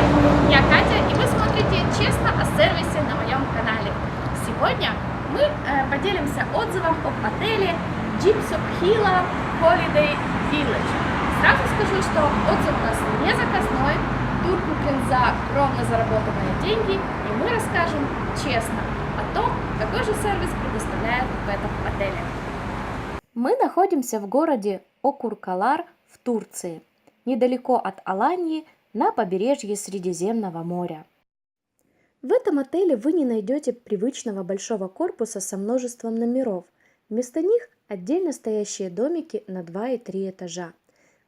Привет! Я Катя, и вы смотрите «Честно о сервисе» на моем канале. Сегодня мы поделимся отзывом об отеле Gypsum Holiday Village. Сразу скажу, что отзыв у нас не заказной, тур куплен за ровно заработанные деньги, и мы расскажем честно о том, какой же сервис предоставляет в этом отеле. Мы находимся в городе Окуркалар в Турции, недалеко от Аланьи, на побережье Средиземного моря. В этом отеле вы не найдете привычного большого корпуса со множеством номеров. Вместо них отдельно стоящие домики на 2 и 3 этажа.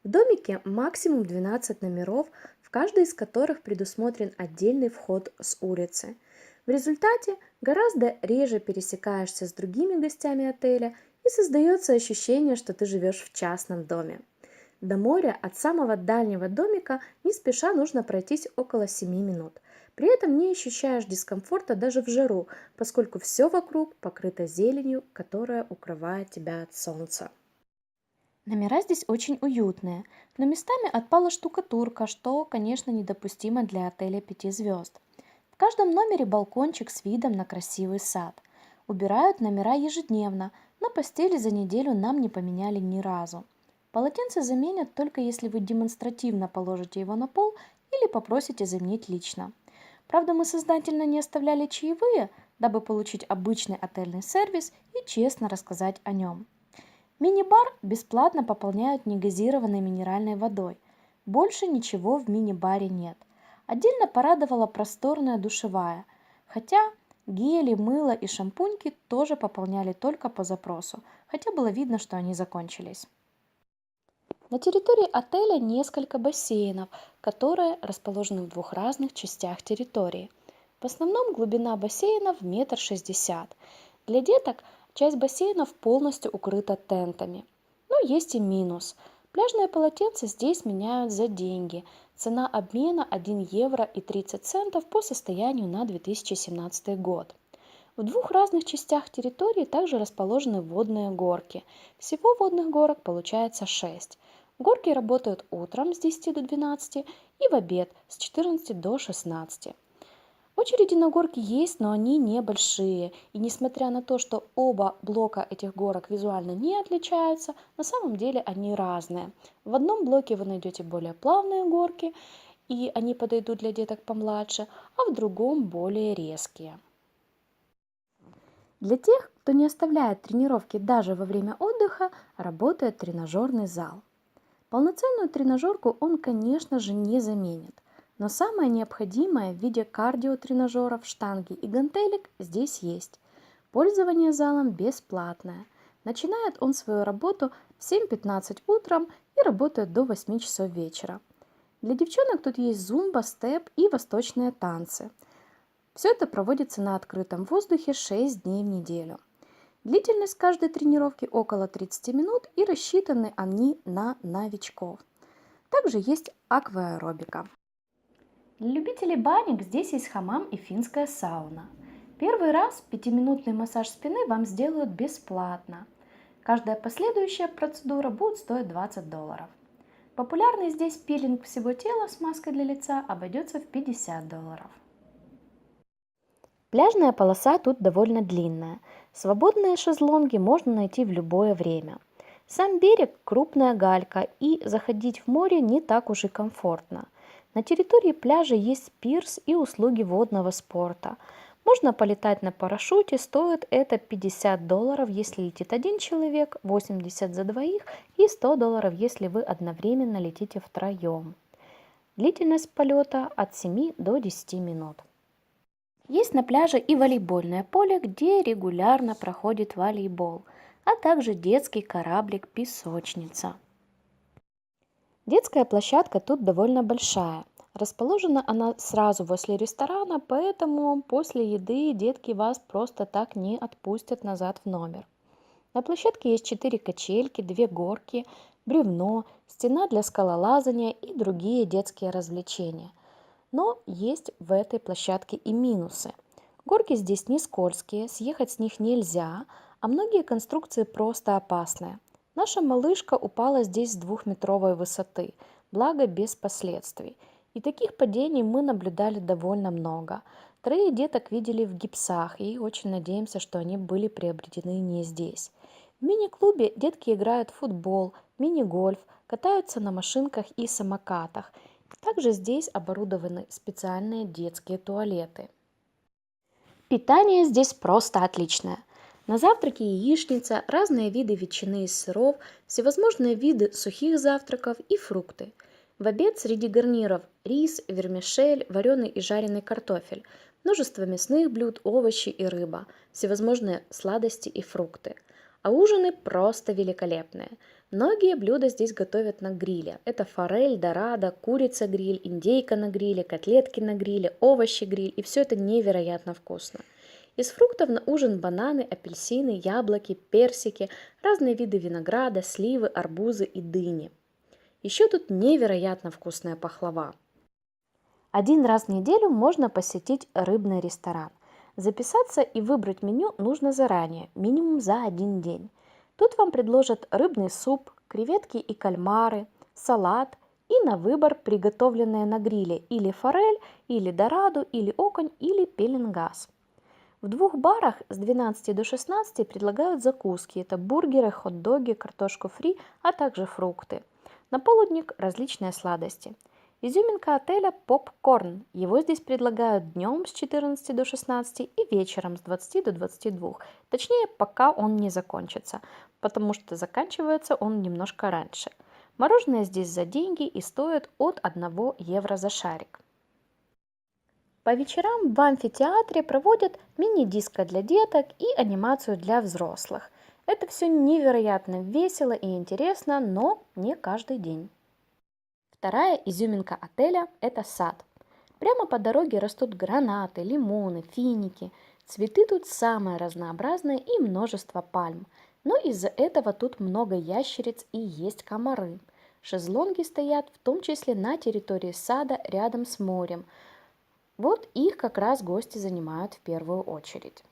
В домике максимум 12 номеров, в каждый из которых предусмотрен отдельный вход с улицы. В результате гораздо реже пересекаешься с другими гостями отеля и создается ощущение, что ты живешь в частном доме. До моря от самого дальнего домика не спеша нужно пройтись около 7 минут. При этом не ощущаешь дискомфорта даже в жару, поскольку все вокруг покрыто зеленью, которая укрывает тебя от солнца. Номера здесь очень уютные, но местами отпала штукатурка, что, конечно, недопустимо для отеля 5 звезд. В каждом номере балкончик с видом на красивый сад. Убирают номера ежедневно, но постели за неделю нам не поменяли ни разу. Полотенце заменят только если вы демонстративно положите его на пол или попросите заменить лично. Правда, мы сознательно не оставляли чаевые, дабы получить обычный отельный сервис и честно рассказать о нем. Мини-бар бесплатно пополняют негазированной минеральной водой. Больше ничего в мини-баре нет. Отдельно порадовала просторная душевая, хотя гели, мыло и шампуньки тоже пополняли только по запросу, хотя было видно, что они закончились. На территории отеля несколько бассейнов, которые расположены в 2 разных частях территории. В основном глубина бассейнов 1,60 м. Для деток часть бассейнов полностью укрыта тентами. Но есть и минус. Пляжные полотенца здесь меняют за деньги. Цена обмена 1 евро и 30 центов по состоянию на 2017 год. В 2 разных частях территории также расположены водные горки. Всего водных горок получается 6. Горки работают утром с 10 до 12 и в обед с 14 до 16. Очереди на горки есть, но они небольшие. И несмотря на то, что оба блока этих горок визуально не отличаются, на самом деле они разные. В одном блоке вы найдете более плавные горки, и они подойдут для деток помладше, а в другом более резкие. Для тех, кто не оставляет тренировки даже во время отдыха, работает тренажерный зал. Полноценную тренажерку он, конечно же, не заменит, но самое необходимое в виде кардиотренажеров, штанги и гантелек здесь есть. Пользование залом бесплатное. Начинает он свою работу в 7:15 утром и работает до 8 часов вечера. Для девчонок тут есть зумба, степ и восточные танцы. Все это проводится на открытом воздухе 6 дней в неделю. Длительность каждой тренировки около 30 минут и рассчитаны они на новичков. Также есть акваэробика. Для любителей банек здесь есть хамам и финская сауна. Первый раз 5-минутный массаж спины вам сделают бесплатно. Каждая последующая процедура будет стоить $20. Популярный здесь пилинг всего тела с маской для лица обойдется в $50. Пляжная полоса тут довольно длинная. Свободные шезлонги можно найти в любое время. Сам берег – крупная галька, и заходить в море не так уж и комфортно. На территории пляжа есть пирс и услуги водного спорта. Можно полетать на парашюте, стоит это $50, если летит один человек, 80 за двоих и $100, если вы одновременно летите втроем. Длительность полета от 7 до 10 минут. Есть на пляже и волейбольное поле, где регулярно проходит волейбол, а также детский кораблик-песочница. Детская площадка тут довольно большая. Расположена она сразу возле ресторана, поэтому после еды детки вас просто так не отпустят назад в номер. На площадке есть 4 качельки, 2 горки, бревно, стена для скалолазания и другие детские развлечения. Но есть в этой площадке и минусы. Горки здесь не скользкие, съехать с них нельзя, а многие конструкции просто опасные. Наша малышка упала здесь с 2-метровой высоты, благо без последствий. И таких падений мы наблюдали довольно много. 3 деток видели в гипсах и очень надеемся, что они были приобретены не здесь. В мини-клубе детки играют в футбол, мини-гольф, катаются на машинках и самокатах. Также здесь оборудованы специальные детские туалеты. Питание здесь просто отличное. На завтраке яичница, разные виды ветчины из сыров, всевозможные виды сухих завтраков и фрукты. В обед среди гарниров рис, вермишель, вареный и жареный картофель, множество мясных блюд, овощи и рыба, всевозможные сладости и фрукты. А ужины просто великолепные. Многие блюда здесь готовят на гриле. Это форель, дорадо, курица-гриль, индейка на гриле, котлетки на гриле, овощи-гриль, и все это невероятно вкусно. Из фруктов на ужин бананы, апельсины, яблоки, персики, разные виды винограда, сливы, арбузы и дыни. Еще тут невероятно вкусная пахлава. 1 раз в неделю можно посетить рыбный ресторан. Записаться и выбрать меню нужно заранее, минимум за 1 день. Тут вам предложат рыбный суп, креветки и кальмары, салат и на выбор приготовленные на гриле или форель, или дораду, или окунь, или пеленгаз. В 2 барах с 12 до 16 предлагают закуски. Это бургеры, хот-доги, картошку фри, а также фрукты. На полудник различные сладости. Изюминка отеля попкорн. Его здесь предлагают днем с 14 до 16 и вечером с 20 до 22. Точнее, пока он не закончится, потому что заканчивается он немножко раньше. Мороженое здесь за деньги и стоит от 1 евро за шарик. По вечерам в амфитеатре проводят мини-диско для деток и анимацию для взрослых. Это все невероятно весело и интересно, но не каждый день. Вторая изюминка отеля – это сад. Прямо по дороге растут гранаты, лимоны, финики. Цветы тут самые разнообразные и множество пальм. Но из-за этого тут много ящериц и есть комары. Шезлонги стоят в том числе на территории сада рядом с морем. Вот их как раз гости занимают в первую очередь.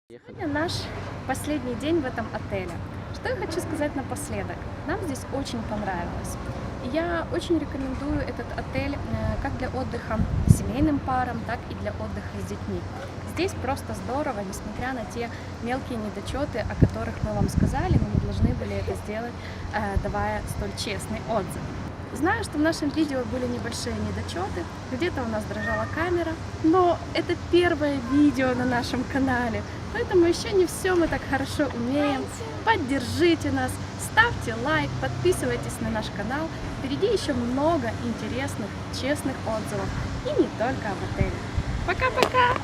Сегодня наш последний день в этом отеле. Что я хочу сказать напоследок. Нам здесь очень понравилось. Я очень рекомендую этот отель как для отдыха семейным парам, так и для отдыха с детьми. Здесь просто здорово, несмотря на те мелкие недочеты, о которых мы вам сказали, мы не должны были это сделать, давая столь честный отзыв. Знаю, что в нашем видео были небольшие недочеты, где-то у нас дрожала камера, но это первое видео на нашем канале, поэтому еще не все мы так хорошо умеем. Поддержите нас, ставьте лайк, подписывайтесь на наш канал, впереди еще много интересных, честных отзывов, и не только об отеле. Пока-пока!